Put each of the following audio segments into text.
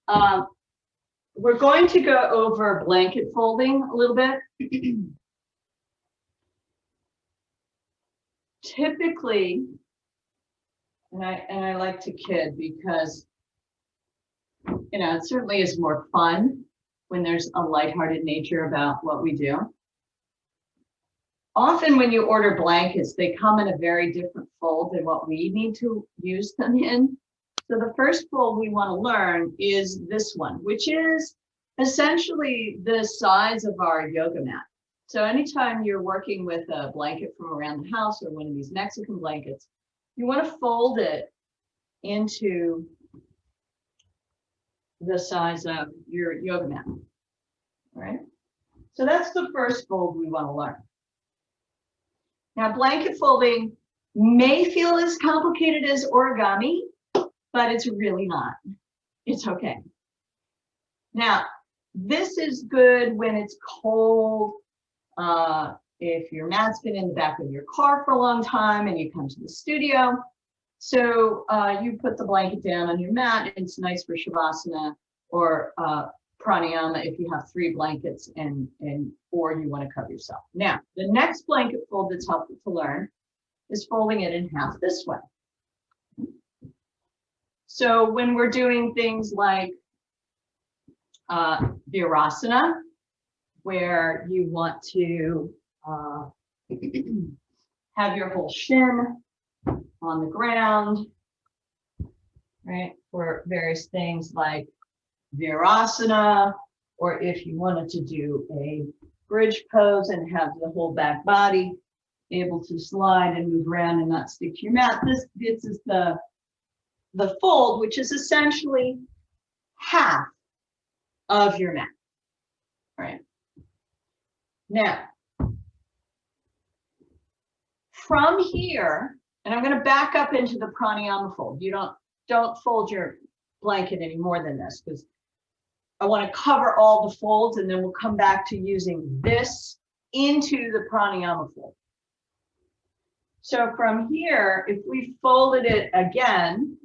We're going to go over blanket folding a little bit. Typically, and I like to kid because, you know, it certainly is more fun when there's a lighthearted nature about what we do. Often when you order blankets, they come in a very different fold than what we need to use them in. So the first fold we want to learn is this one, which is essentially the size of our yoga mat. So anytime you're working with a blanket from around the house or one of these Mexican blankets, you want to fold it into the size of your yoga mat, all right? So that's the first fold we want to learn. Now, blanket folding may feel as complicated as origami, but it's really not. It's okay. Now, this is good when it's cold. If your mat's been in the back of your car for a long time and you come to the studio, so you put the blanket down on your mat. It's nice for Shavasana or pranayama if you have 3 blankets or you want to cover yourself. Now, the next blanket fold that's helpful to learn is folding it in half this way. So when we're doing things like Virasana, where you want to have your whole shin on the ground, right? For various things like Virasana, or if you wanted to do a bridge pose and have the whole back body able to slide and move around and not stick to your mat. This is the fold, which is essentially half of your mat, right? Now, from here, and I'm going to back up into the pranayama fold. You don't fold your blanket any more than this, because I want to cover all the folds, and then we'll come back to using this into the pranayama fold. So from here, if we folded it again,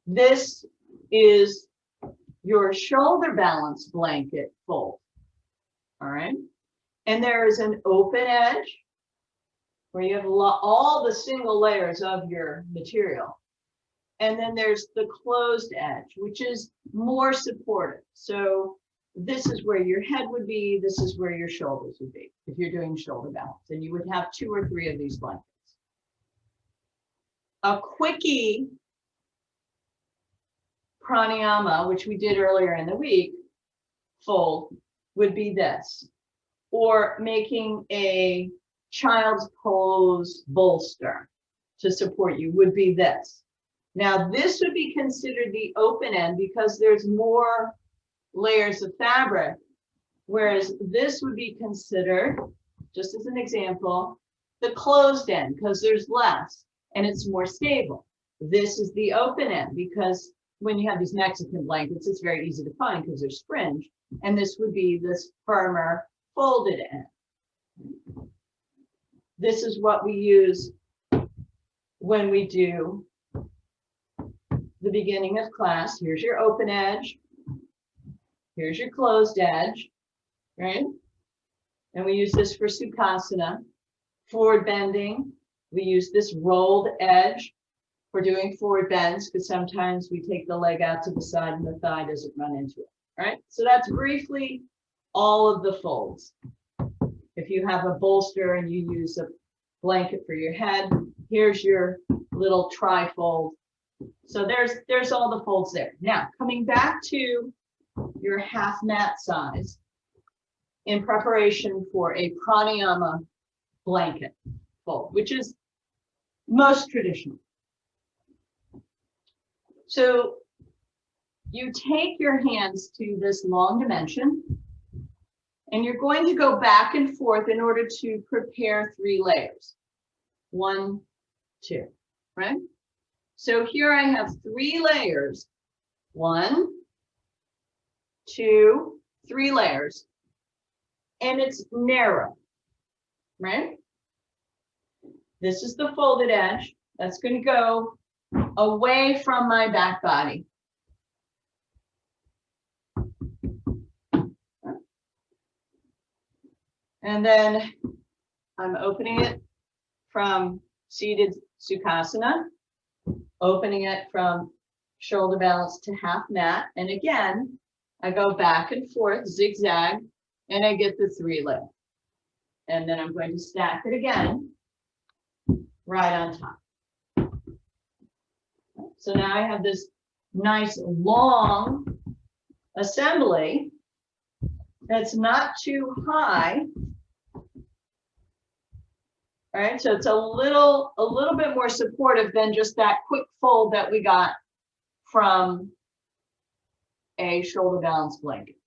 this is your shoulder balance blanket fold, all right? And there is an open edge where you have all the single layers of your material. And then there's the closed edge, which is more supportive. So this is where your head would be, this is where your shoulders would be, if you're doing shoulder balance. And you would have 2 or 3 of these blankets. A quickie pranayama, which we did earlier in the week, fold would be this, or making a child's pose bolster to support you would be this. Now, this would be considered the open end because there's more layers of fabric, whereas this would be considered, just as an example, the closed end because there's less and it's more stable. This is the open end because when you have these Mexican blankets, it's very easy to find because there's fringe, and this would be this firmer folded end. This is what we use when we do the beginning of class. Here's your open edge. Here's your closed edge, right? And we use this for Sukhasana. Forward bending, we use this rolled edge for doing forward bends because sometimes we take the leg out to the side and the thigh doesn't run into it, right? So that's briefly all of the folds. If you have a bolster and you use a blanket for your head, here's your little tri-fold. So there's all the folds there. Now, coming back to your half mat size in preparation for a pranayama blanket fold, which is most traditional. So you take your hands to this long dimension, and you're going to go back and forth in order to prepare 3 layers. 1, 2, right? So here I have 3 layers. 1, 2, 3 layers. And it's narrow, right? This is the folded edge. That's going to go away from my back body. And then I'm opening it from seated Sukhasana, opening it from shoulder balance to half mat. And again, I go back and forth, zigzag, and I get the 3-leg. And then I'm going to stack it again, right on top. So now I have this nice long assembly that's not too high. All right, so it's a little bit more supportive than just that quick fold that we got from a shoulder balance blanket.